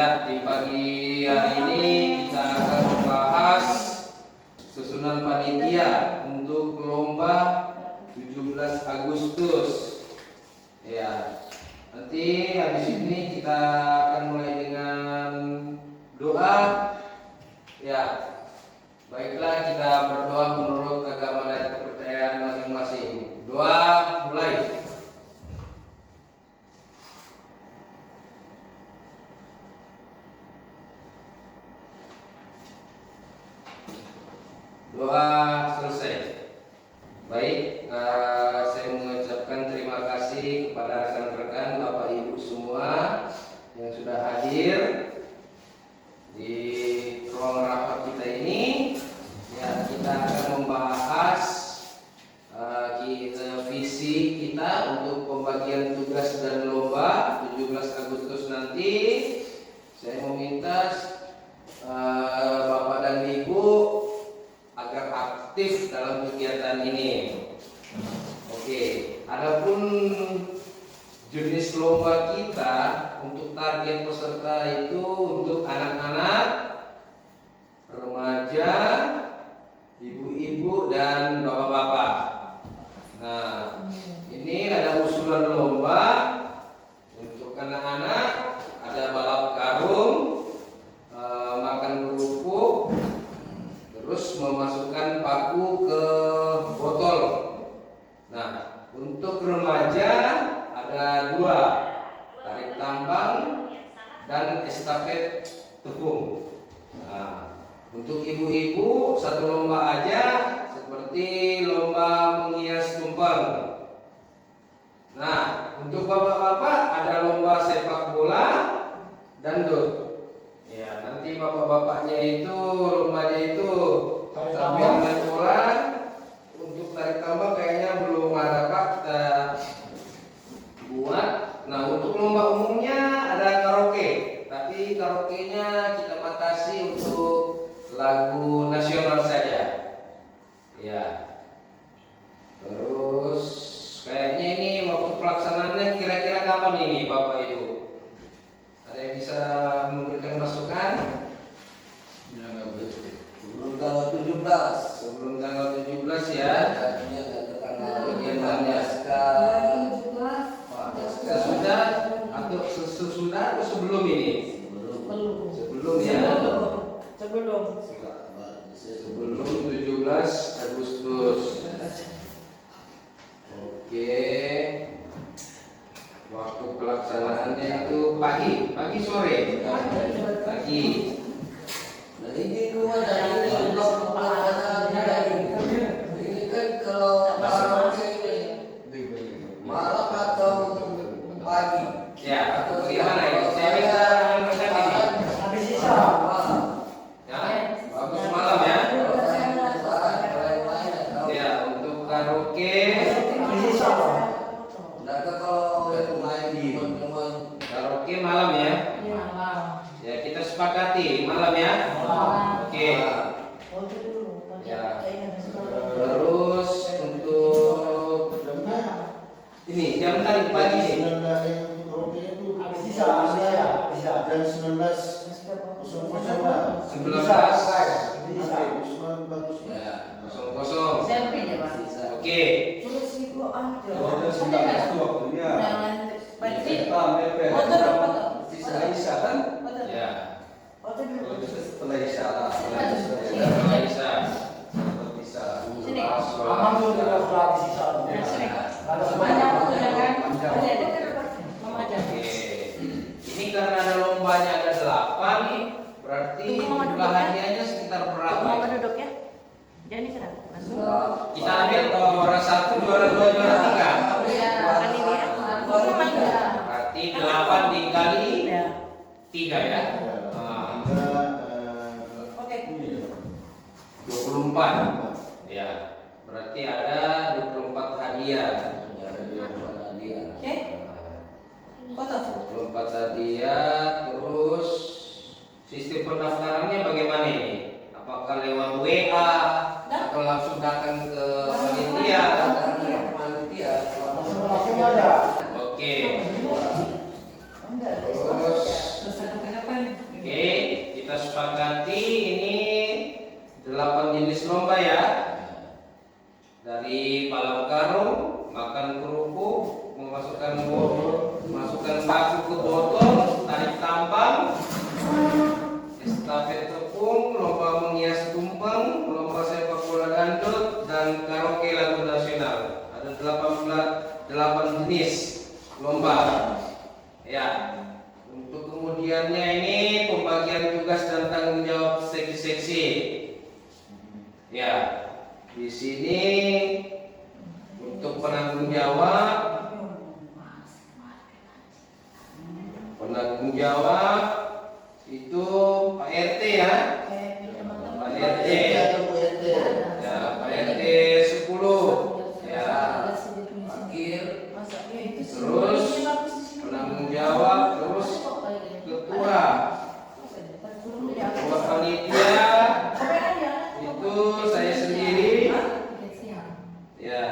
Ya, di pagi hari ini kita akan membahas susunan panitia untuk lomba 17 Agustus. Ya, nanti habis ini kita akan mulai dengan doa. Ya, baiklah kita berdoa menurut agama dan kepercayaan masing-masing. Doa mulai. Doa selesai. Baik, saya mengucapkan terima kasih kepada rekan-rekan Bapak Ibu semua yang sudah hadir di ruang rapat kita ini. Ya, kita akan membahas visi kita untuk pembagian tugas dan lomba 17 Agustus nanti. Saya meminta Bapak dan Ibu agar aktif dalam kegiatan ini. Oke, adapun jenis lomba kita untuk target peserta itu untuk anak-anak, remaja, ibu-ibu dan bapak-bapak. Nah, ini ada usulan lomba untuk anak-anak, ada balap karung, makan kerupuk, terus memasukkan paku ke botol. Nah, untuk remaja ada 2, tarik tambang dan estafet tepung. Nah, untuk ibu-ibu 1 lomba aja, seperti lomba menghias tumpeng. Nah, untuk bapak-bapak ada lomba sepak bola dan dot. Ya, nanti bapak-bapaknya itu lombanya itu sambil main bola. Untuk tarik tambang kayaknya belum ada, Pak, kita buat. Nah, untuk lomba umumnya ada karaoke, tapi karaoke-nya kita batasi untuk lagu nasional saja. Ya. Terus kayaknya ini waktu pelaksanaannya kira-kira kapan ini, Bapak Ibu? Ada yang bisa memberikan masukan? Ya, sebelum tanggal 17. Sebelum tanggal 17 ya. Kegiatannya sesudah atau sesudah atau sebelum ini? Sebelum ya. Sebelum 17 Agustus. Oke. Waktu pelaksanaannya itu pagi sore. Pagi. Nah, ini dua dari blok ini kan kalau karaoke malam atau pagi. Ya, bagaimana ini? Saya minta rekan ini. Habis sisa. Ya, bagus malam ya. Ya, untuk karaoke. Kalau main di teman-teman Karaoke malam ya. Ya, kita sepakati malam ya. Oke. Ya. Terus untuk ini jam tadi pagi nih. Habis sisa. Dan 19 Ya, kosong. Oke. Ya. setelah Isya lah. Setelah Isya. Aman tuh sudah habis sisa. Kalau semuanya Oke. Ini karena ada lombanya ada 8 nih, berarti jumlah hadiahnya sekitar berapa? Mau Ya? duduk ya? Jangan digerak. Kita ambil juara 1, juara 2, juara 3. Iya, kan ini ya. Berarti 8 dikali Ya. 3 ya. Nah, 24. Ya. Berarti ada 24 hadiah. Oke. Foto. 24 hadiah. Terus sistem pendaftarannya bagaimana ini? Apakah lewat WA atau langsung datang ke panitia? langsung aja. Oke. Terus lomba. Ya. Untuk kemudiannya ini pembagian tugas dan tanggung jawab seksi-seksi. Ya. Di sini untuk penanggung jawab itu Pak RT ya. Pak RT. Ya, Pak RT 10. Ya. Wakil. Terus penanggung jawab, terus ketua panitia itu saya sendiri. Ya.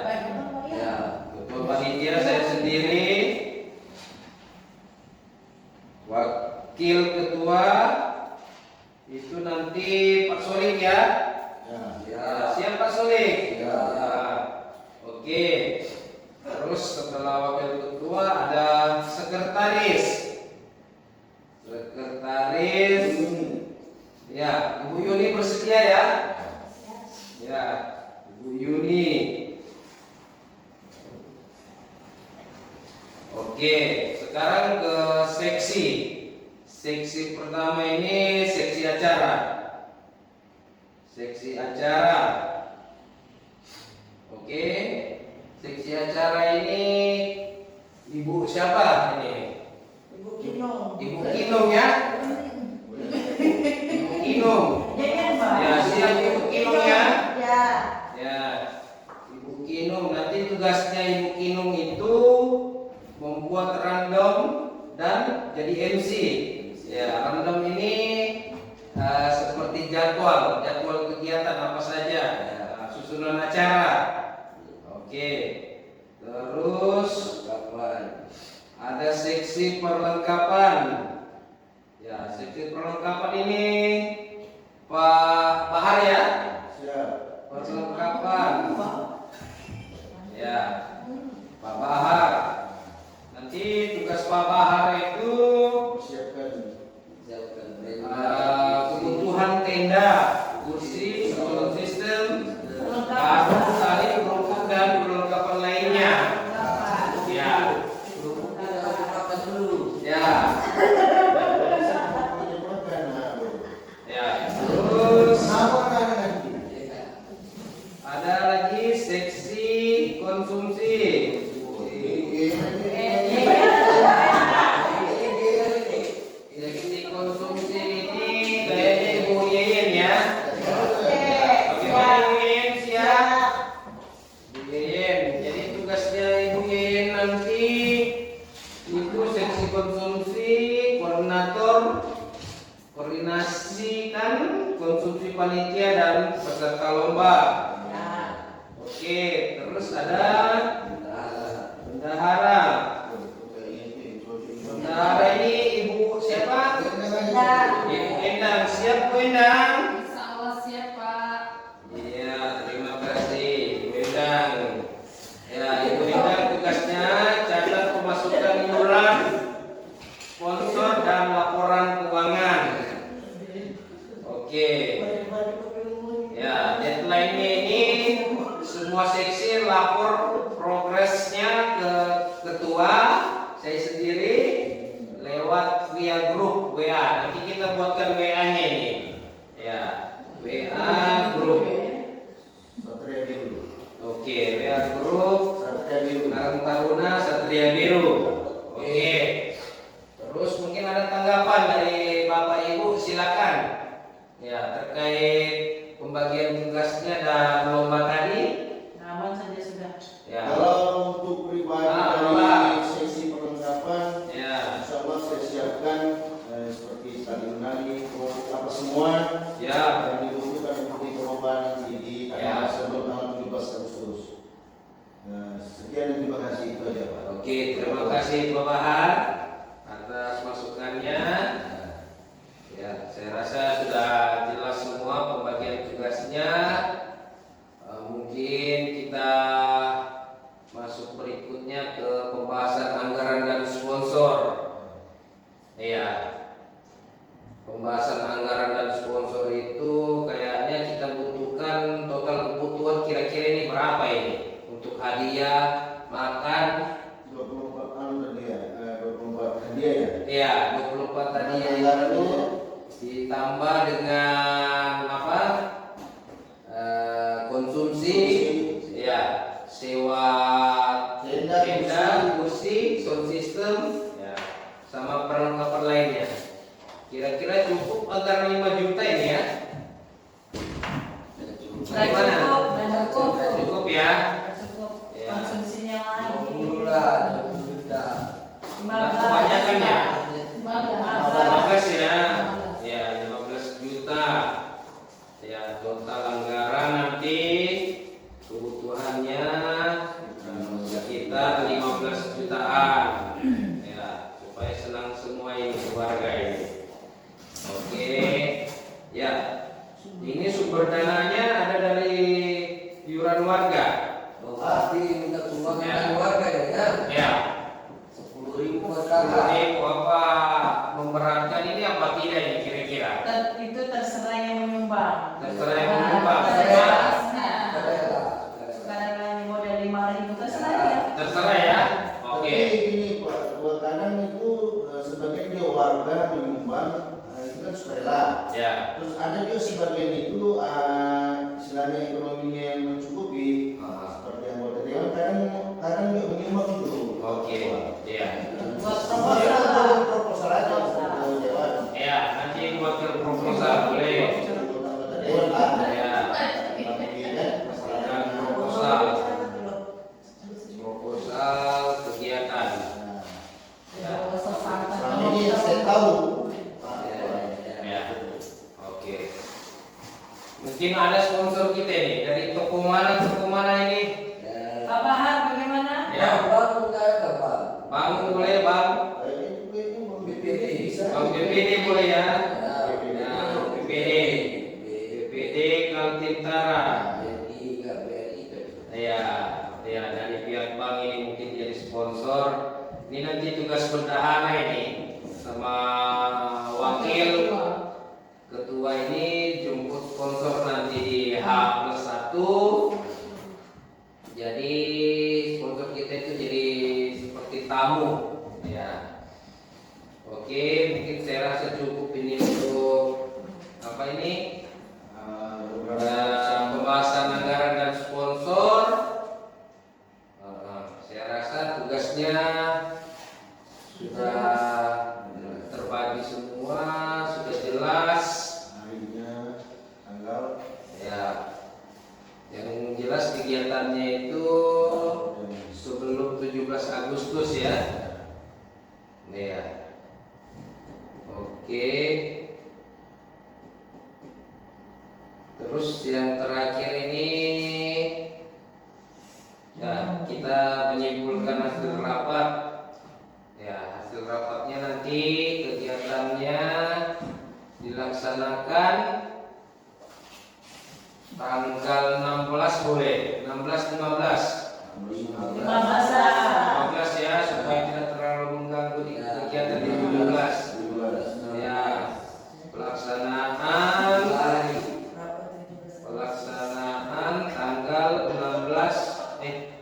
Ya, ketua panitia saya sendiri. Wakil ketua itu nanti Pak Solik ya. Ya, siap Pak Solik. Ya. Oke. Terus setelah wakil ketua ada sekretaris. Sekretaris. Ya, Ibu Yuni bersedia ya? Ya, Ibu Yuni. Oke, sekarang ke seksi. Seksi pertama ini seksi acara. Seksi acara. Oke. Seksi acara ini Ibu siapa ini? Ibu Kinong. Ibu Kinong ya? Ibu Kinong. Ya, siap Ibu Kinong ya? Ya. Ya. Ibu Kinong, nanti tugasnya Ibu Kinong itu membuat random dan jadi MC. Ya, random ini seperti jadwal kegiatan apa saja, susunan acara. Oke. Terus ada seksi perlengkapan. Ya, seksi perlengkapan ini Pak Bahar ya. Perlengkapan. Ya, Pak Bahar. Nanti tugas Pak Bahar itu kebutuhan tenda, kursi, sound system, kartu tali, kerupuk dan perlengkapan lainnya. Ya. Ya. Ya. Terus ada lagi seksi konsumsi. Seksi konsumsi ini kayaknya Ibu Yeyen ya. Oke, Ibu Yeyen siap. Ibu Yeyen. Jadi tugasnya Ibu Yeyen nanti itu seksi konsumsi, koordinasikan konsumsi panitia dan peserta lomba. Oke, terus ada bendahara. Bendahara ini Ibu siapa? Ibu Endang. Siap Bu Endang? Iya, terima kasih Ibu Endang. Ya, Ibu Endang tugasnya catat pemasukan iuran, sponsor dan laporan keuangan. Oke. Ya, deadline-nya ini semua seksi lapor progresnya ke ketua, saya sendiri lewat via grup WA. Nanti kita buatkan WA-nya ini. Ya, WA grup. Oke, WA grup Karang Taruna Satria Biru. Oke. Terus mungkin ada tanggapan dari Bapak Ibu, silakan. Ya, terkait pembagian tugasnya dan lomba tadi. Aman saja sudah. Ya. Kalau untuk pribadi dari sesi perlengkapan, Ya. insya Allah saya siapkan seperti tadi menari, apa semua Ya. yang dibutuhkan untuk perlombaan nanti di Ya. sebelum tanggal 17 Agustus. Sekian dan terima kasih, itu aja Pak. Oke, terima kasih Pak Bahar atas masukannya. Ya, saya rasa sudah jelas semua pembagian tugasnya. Mungkin kita masuk berikutnya ke pembahasan anggaran dan sponsor. Iya. Pembahasan anggaran dan sponsor itu kayaknya kita butuhkan total kebutuhan kira-kira ini berapa ini untuk hadiah, makan. 24 tahun tadi hadiah ya. Ya, 24 hadiah itu ditambah dengan apa? Konsumsi, ya, sewa tenda, kursi, sound system, ya, sama perlengkapan lainnya. Kira-kira cukup antara 5 juta ini ya? Bagaimana? Cukup ya? Ya. Konsumsinya lagi. Nah, kebanyakan ya? 15 ya? Ya, 15 juta. Ya, total anggaran nanti kebutuhannya sekitar 15 jutaan. Ya, supaya senang semua ini keluarga ini. Oke. Ya. Ini sumber dananya ada dari iuran warga. Pasti minta sumbangan Ya. dari warga ya. Ya. 10.000 per kakak. Ini apa memberatkan ini apa tidak ini kira-kira? Itu terserah yang menyumbang. Terserah yang menyumbang. Kadang yang modal 5.000 terserah ya. Terserah ya. Tapi Oke. ini Pak, kadang itu sebagian dia warga menyumbang, itu kan sukarela. Ya. Terus ada juga sebagian itu istilahnya ekonominya yang mencukupi, seperti anggota dewan kadang juga menyumbang itu. Oke. Ya. Buat Proposal proposal. proposal aja untuk dewan. Ya, nanti buat proposal boleh. Untuk anggota dewan lah. Ya. Dan proposal kegiatan. Ya. Selama ini yang saya tahu. Ya. Oke. Mungkin ada sponsor kita nih dari toko mana ini? Pak Bahar bagaimana? Ya. Bangun nggak ada Pak. Bang boleh bang. BPD bisa. Bang BPD boleh ya. Ya, Ya, BPD. BPD Kaltentara. BRI, KBRI. Ya, ya dari pihak bank ini mungkin jadi sponsor. Ini nanti tugas bendahara ini sama wakil ketua ini jemput sponsor nanti di H+1. Jadi sponsor kita itu jadi seperti tamu, ya. Oke, mungkin saya rasa cukup ini untuk apa ini? Pembahasan anggaran dan sponsor. Saya rasa tugasnya sudah terbagi semua, sudah jelas. Harinya, tanggal, Ya, yang jelas kegiatannya itu sebelum 17 Agustus ya. Ya. Oke. Terus yang terakhir ini ya kita menyimpulkan hasil rapat. Ya, hasil rapatnya nanti kegiatannya dilaksanakan tanggal 16 boleh, 16 15. 15 ya supaya tidak terlalu mengganggu di kegiatan di 17. Ya, pelaksanaan tanggal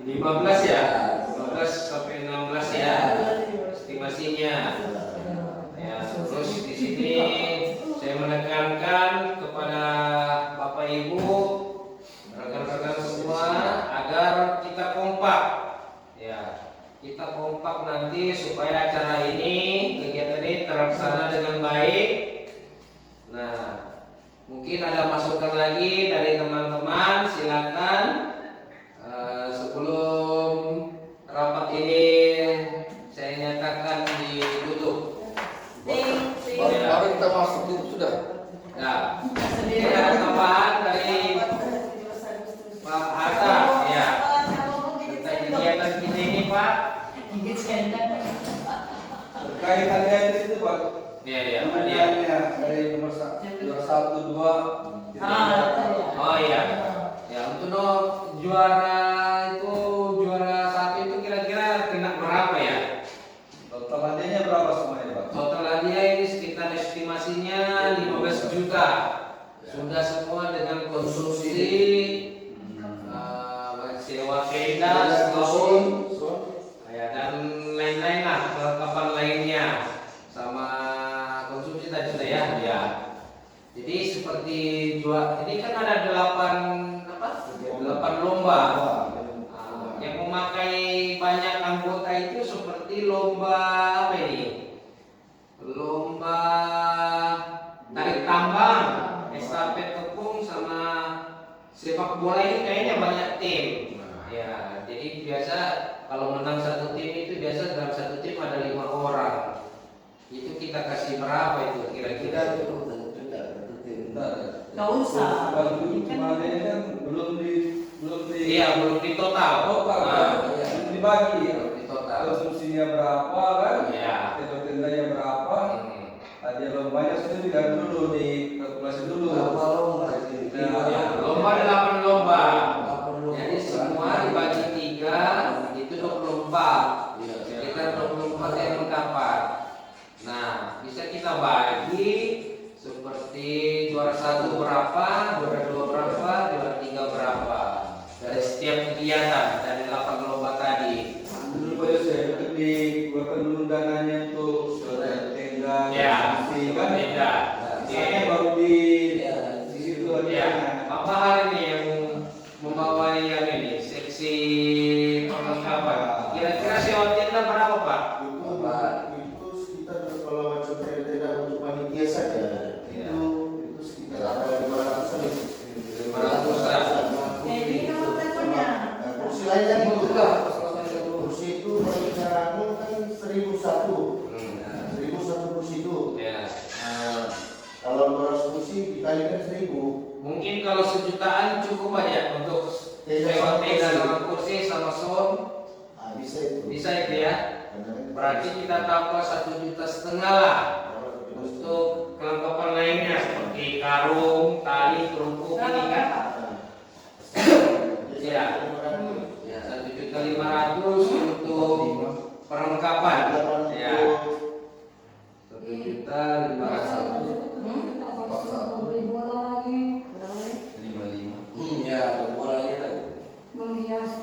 15 ya. 15 sampai 16 ya. Estimasinya. Ya, terus di sini saya menekankan kepada Bapak Ibu, rekan-rekan semua agar kita kompak. Ya, kita kompak nanti supaya acara ini, kegiatan ini terlaksana dengan baik. Nah, mungkin ada masukan lagi dari teman-teman, silakan. Sebelum rapat ini saya nyatakan ditutup. Baru kita masuk dulu sudah. Nah, ini ada tambahan dari Pak Hatta, ya. Kita kegiatan kita ini Pak. Terkait hadiah itu Pak. Iya, iya, hadiah. Hadiahnya dari nomor 1, 2. Oh iya. Ya, untuk juara satu itu kira-kira kena berapa ya? Total hadiahnya berapa semuanya Pak? Total hadiah ini sekitar estimasinya 15 juta. Sudah semua dengan konsumsi sewa tenda setahun ya, dan lain-lain lah, perlengkapan lain lainnya sama konsumsi tadi sudah ya. Ya. Jadi seperti ini kan ada 8 lomba. Yang memakai banyak anggota itu seperti lomba apa ini? Lomba tarik tambang, estafet tepung sama sepak bola ini kayaknya banyak tim. Ya, jadi biasa kalau menang satu tim itu biasa dalam satu tim ada 5 orang. Itu kita kasih berapa itu kira-kira? Nggak usah. Cuma ada kan belum di Iya, belum di total. belum dibagi ya. Belum di total. Konsumsinya berapa kan? Iya. Itu tendanya berapa? Ada lombanya sudah dilihat dulu di kalkulasi dulu. Berapa lomba sih? Ya, lomba 8 lomba. Jadi semua dibagi 3 itu 24. Kita 24 yang lengkapan. Nah, bisa kita bagi seperti juara 1 berapa, juara 2 berapa, juara 3 berapa. Dari setiap kegiatan dari 8 lomba tadi. Dulu Pak Yosef itu dikeluarkan dulu dananya untuk tenda, Ya, konsumsi, kan? beda. Misalnya baru di situ ada. Ya, Bapak hari ini yang membawa yang ini seksi perlengkapan. Kira-kira sewa tenda berapa Pak? Itu sekitar kalau macam tenda untuk panitia saja. Ya. Itu sekitar 500-an. 500-an. Jadi kamu teleponnya. Kursi lain yang itu kursi itu bagi kamu kan 1001. 1001 kursi itu. Ya. Kalau 200 kursi dikalikan 1000. Mungkin kalau sejutaan cukup aja untuk sewa tenda sama kursi sama sound. Bisa itu. Bisa itu ya. Berarti kita tambah 1,5 juta lah untuk kelengkapan lainnya seperti karung, tali, kerupuk ini kan. Ya. 1,5 juta untuk perlengkapan. Ya. 1,5 juta. Ya, mulai lagi.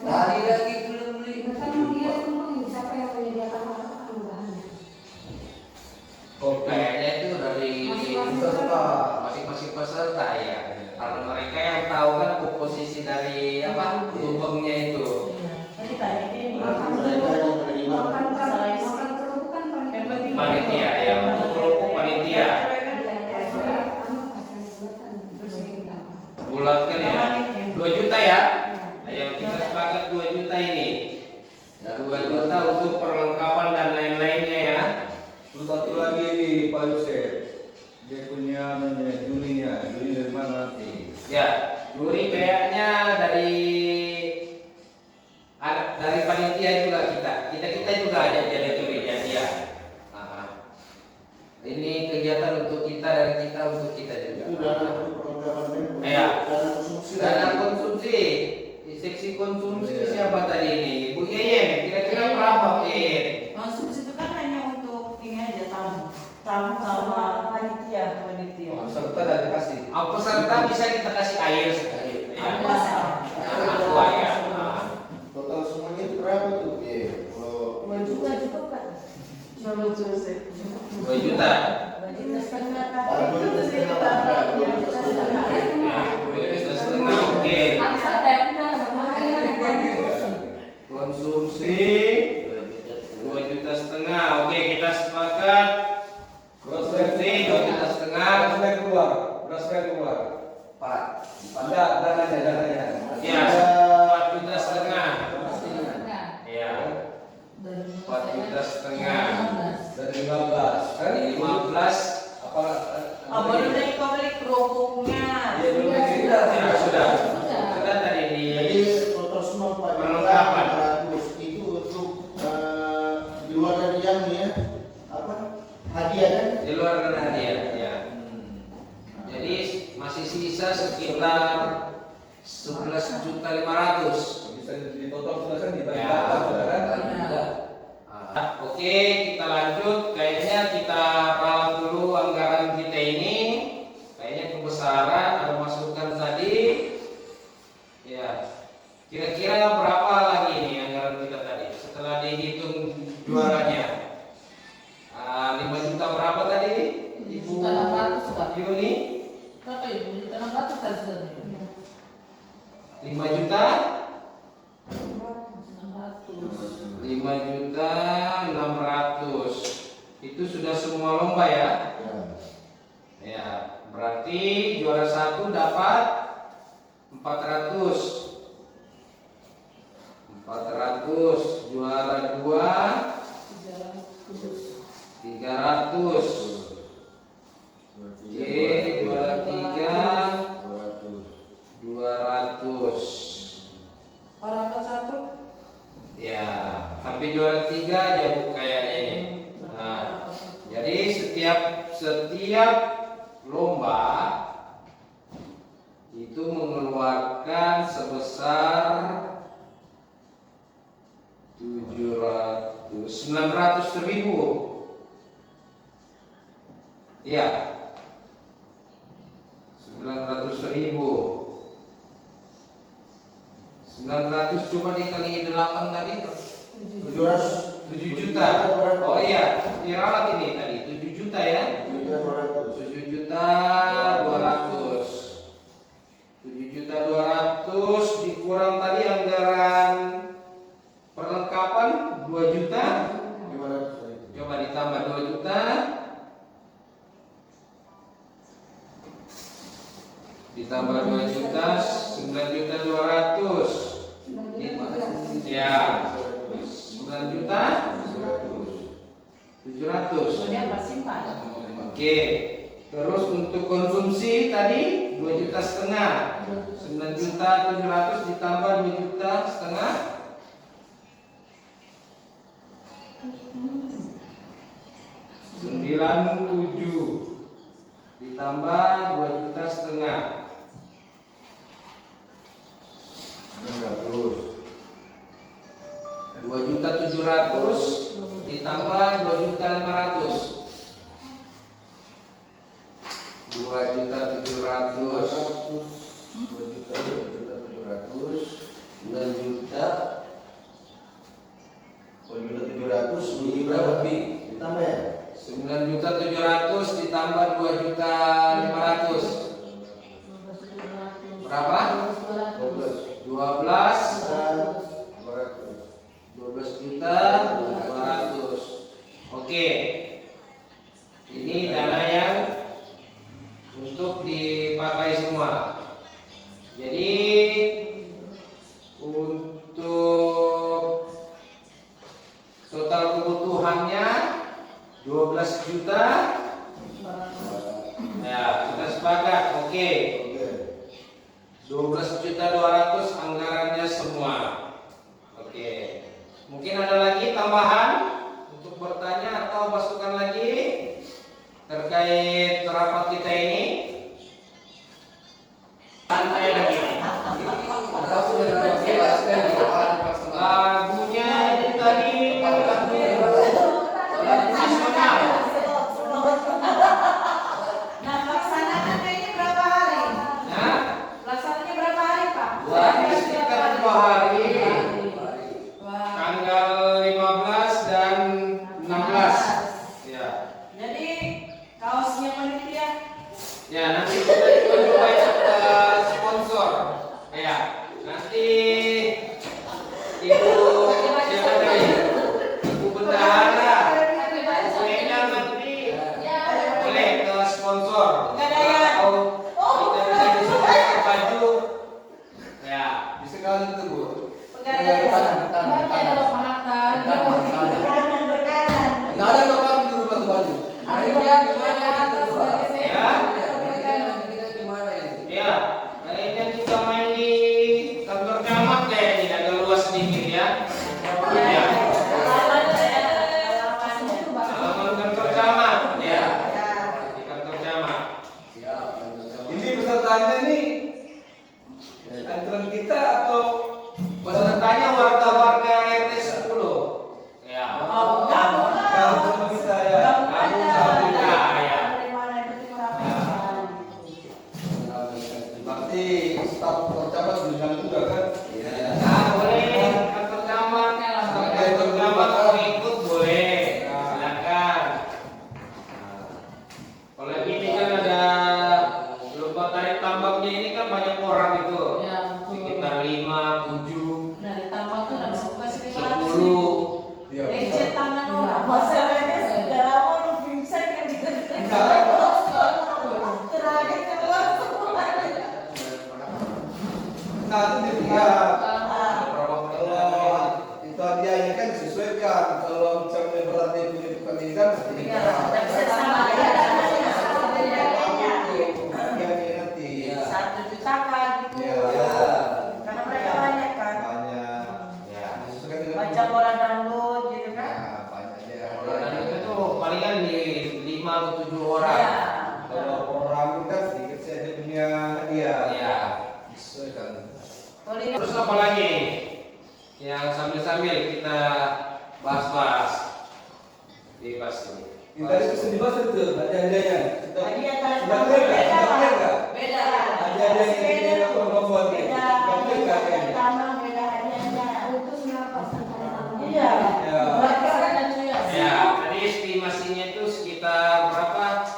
Tadi lagi belum beli. Kayaknya itu dari masing-masing peserta ya. Karena mereka yang tahu kan komposisi dari apa lubangnya itu. Jadi tadi ini. Panitia ya, untuk kelompok panitia. Bulatkan ya. 2 juta ya. Ayo kita sepakat 2 juta ini. 2 juta untuk perlengkapan dan lain-lainnya ya. Terus satu lagi ini Pak Yosef, dia punya jurinya, juri dari mana nanti? Ya, juri kayaknya dari panitia juga kita juga ada jadi jurinya dia. Ini kegiatan untuk kita dari kita untuk kita juga. Ya. Dana konsumsi, seksi konsumsi siapa tadi ini? Bu Yeyen, kira-kira berapa Bu Yeyen? Konsumsi itu kan hanya untuk ini aja tamu sama panitia. Serta dan dikasih. Peserta bisa kita kasih air sekali. Ya. Aqua ya. Total semuanya itu berapa tuh? Kalau 2 juta cukup kan? 2 juta. 2 juta. Oke. Konsumsi 2,5 juta. Oke, kita sepakat. Konsumsi 2,5 juta. Beras keluar. Pak, Ada dananya. Ya, 4,5 juta. Ya, 4,5 juta. Dari 15. Kan Dari 15. apa? Baru dari kau beli kerupuknya. Ya belum kita. Ya, sudah. Sudah tadi di jadi total semua perlengkapan. 400 itu untuk di luar dari yang ya apa hadiah kan? di luar dari hadiah. Ya. Jadi masih sisa sekitar 11.500.000. Bisa di total sudah kan dibagi Ya. rata, sudah kan? Oke, kita lanjut. Kayaknya kita ralat dulu anggaran kita ini. Kayaknya kebesaran ada masukan tadi. Ya, kira-kira berapa lagi nih anggaran kita tadi setelah dihitung juaranya? Itu sudah semua lomba ya. Ya. Ya, berarti juara 1 dapat 400. 400, juara 2 300. Oke, juara 3 200. Orang ke satu. Ya, sampai juara 3 aja Bu kayaknya ini. Nah, jadi setiap lomba itu mengeluarkan sebesar 900.000. Ya, 900.000. 900 cuma dikali 8 tadi 700. 7 juta. Oh iya, diralat ini tadi 7 juta ya. 7 juta 200. 7 juta 200 dikurang tadi anggaran perlengkapan 2 juta. Coba ditambah 2 juta. Ditambah 2 juta 9 juta 200. Ya, 9 juta 700. Kemudian simpan. Oke. Terus untuk konsumsi tadi 2 juta setengah. 9 juta 700 ditambah 2 juta setengah. 97 ditambah 2 juta setengah. 2 juta 700 ditambah 2 juta 500. 2 juta 700. 9 juta 700 ini berapa lebih? Ditambah ya? 9 juta 700 ditambah 2 juta 500. Berapa? 12 juta 200. Oke. Ini dana yang untuk dipakai semua. Jadi untuk total kebutuhannya 12 juta. Ya, kita sepakat. Oke. 12 juta 200 anggarannya semua. Oke. Mungkin ada lagi tambahan untuk bertanya atau masukan lagi terkait rapat kita ini? Santai lagi. Lagunya itu tadi nasional. Nah, pelaksananya ini berapa hari? Nah, Pelaksananya berapa hari, Pak? sekitar 2 hari. Wah. Tanggal 15 dan 16. Ya. Jadi kaosnya panitia. Ya, nanti kita coba sponsor. Ya, nanti Ibu siapa tadi? Ibu Bendahara. Kayaknya nanti boleh ke sponsor. Atau kita bisa disponsor baju. Ya, bisa kalian itu Bu. Nggak ada lokal di rumah baju. Ya, kayaknya kita main di kantor camat kayaknya agak luas sedikit ya. Ya, halaman kantor camat ya. Di kantor camat. Ini pesertanya nih antrean kita atau Pesertanya warga-warga RT 10. Ya. kalau teman kita ya? Kamu ya. Iya, tapi sama ya. Nanti. Iya. 1 juta kan gitu. Iya. Karena mereka banyak kan. Banyak. Ya. Sesuai dengan Baca bola dangdut gitu kan. Nah, banyak aja. Dan itu tuh palingan di 5 atau 7 orang. Iya. Kalau orang kan sedikit saja dia punya hadiah. Ya. Sesuaikan. Kalau ini Terus apa lagi yang sambil-sambil kita bahas-bahas di pas ini? Yang tadi itu dibahas itu hadiah-hadiahnya. hadiah kan Sudah clear nggak? beda. Sudah clear nggak? Beda. Hadiah-hadiah yang Beda. kita buat ini. Beda. Sudah clear nggak kayaknya? Tambah beda hadiahnya. Iya. Ya. Mereka kan ada ya. Ya, tadi estimasinya itu sekitar berapa?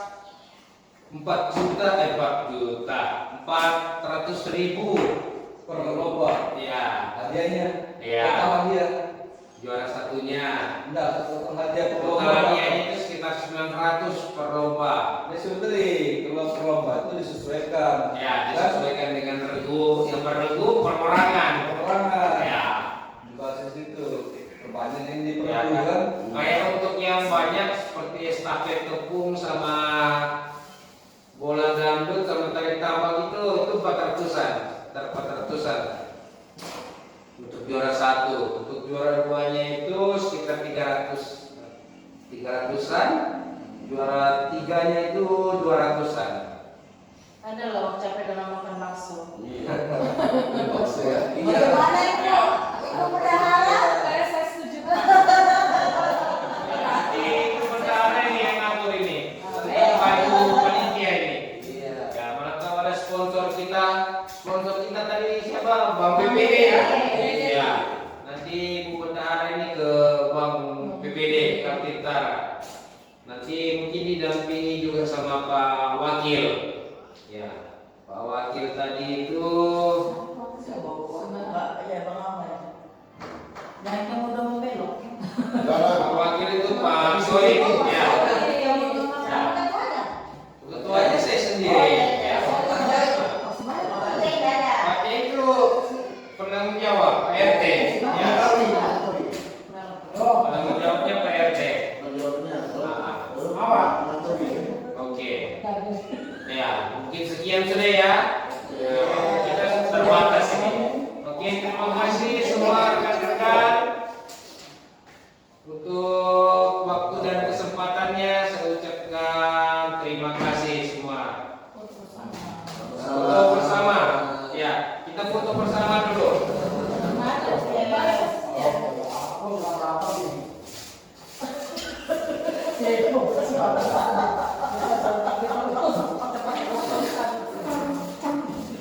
400.000 Per lomba. Ya, Hadiahnya. Iya. Total hadiah. juara satunya. Enggak, total hadiah per lomba. Total hadiahnya itu sekitar 900 per lomba. Dia sebetulnya kalau per lomba itu disesuaikan. Ya, disesuaikan dengan regu. Yang berregu perorangan. Perorangan. Ya. Di basis itu kebanyakan yang Ya, diperlukan. kan? Kayak untuk yang banyak seperti estafet tepung sama bola gambut sama tarik tambang itu 400-an, 400-an untuk juara 1. Untuk juara 2-nya itu sekitar 300-an, juara 3-nya itu 200-an. Ada loh capek dalam makan bakso. Iya. Iya. Bagaimana itu? Itu berdahara? Saya setuju. Itu bendahara ini yang ngatur ini, tentang baju panitia ini. Iya. Ya, manakala ada sponsor kita tadi siapa? Bang PPD ya. Ya. Nanti Bu Bendahara ini ke Bang PPD Kaltara. Nanti mungkin didampingi juga sama Pak Wakil. Ya, Pak Wakil tadi itu Ya, Bang Ahmad. Yang kamu udah mau belok. Pak Wakil itu Pak Soik. Ya. Ketuanya saya sendiri. Ya. Pak itu penanggung jawab Pak RT. Ya. Penanggung jawabnya Pak RT. Oke. Ya, mungkin sekian sudah ya. Ya, kita terbatas ini. Oke, terima kasih semua rekan-rekan untuk waktu dan kesempatannya. Saya ucapkan terima kasih semua. Foto bersama. Ya, kita foto bersama dulu.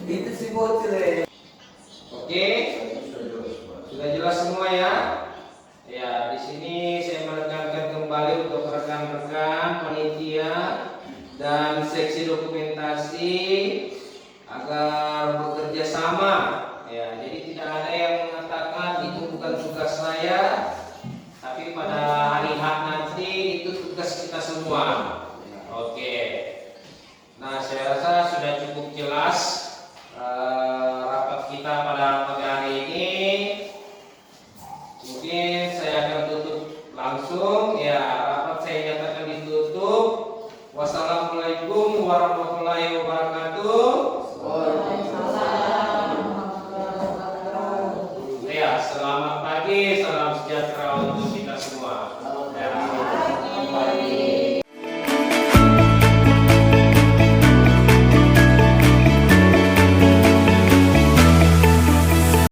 Itu si bocil. Oke, sudah jelas semua ya. Ya, di sini saya menekankan kembali untuk rekan-rekan panitia dan seksi dokumentasi agar bekerja sama. Ya, jadi tidak ada yang mengatakan itu bukan tugas saya, tapi pada hari H nanti itu tugas kita semua. Oke. Nah, saya rasa sudah cukup jelas rapat kita pada pagi hari ini. Mungkin saya akan tutup langsung. Ya, rapat saya nyatakan ditutup. Wassalamualaikum warahmatullahi wabarakatuh. Ya, selamat pagi, salam sejahtera untuk kita semua.